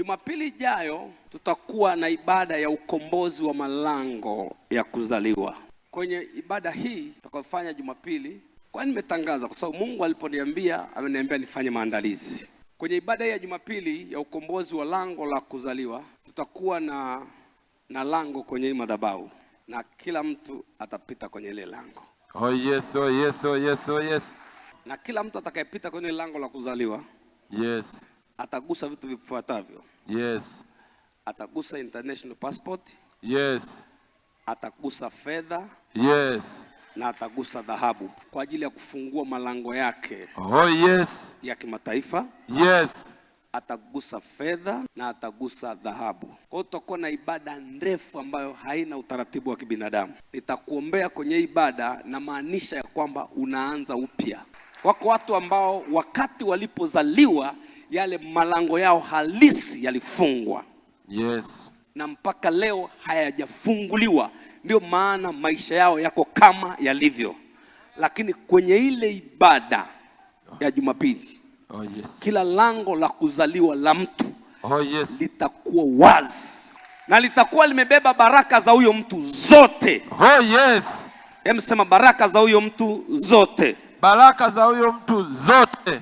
Jumapili ijayo tutakuwa na ibada ya ukombozi wa malango ya kuzaliwa. Kwenye ibada hii tutakayofanya Jumapili, kwa nimetangaza kwa sababu Mungu aliponiambia ameniambia nifanye maandalizi. Kwenye ibada ya Jumapili ya ukombozi wa lango la kuzaliwa, tutakuwa na lango kwenye madhabahu na kila mtu atapita kwenye ile lango. Oh yes, oh yes, oh yes, oh yes. Na kila mtu atakayepita kwenye lango la kuzaliwa, yes, atagusa vitu vifuatavyo. yes, atagusa international passport, yes, atagusa fedha, yes, na atagusa dhahabu kwa ajili ya kufungua malango yake. Oh yes, ya kimataifa. Yes, atagusa fedha na atagusa dhahabu. Kwa hiyo tutakuwa na ibada ndefu ambayo haina utaratibu wa kibinadamu. Nitakuombea kwenye ibada na maanisha ya kwamba unaanza upya. Wako watu ambao wakati walipozaliwa yale malango yao halisi yalifungwa. yes, Na mpaka leo hayajafunguliwa. Ndio maana maisha yao yako kama yalivyo. Lakini kwenye ile ibada ya Jumapili, oh yes, kila lango la kuzaliwa la mtu, oh yes, litakuwa wazi na litakuwa limebeba baraka za huyo mtu zote. Oh yes. Sema baraka za huyo mtu zote. Baraka za huyo mtu zote.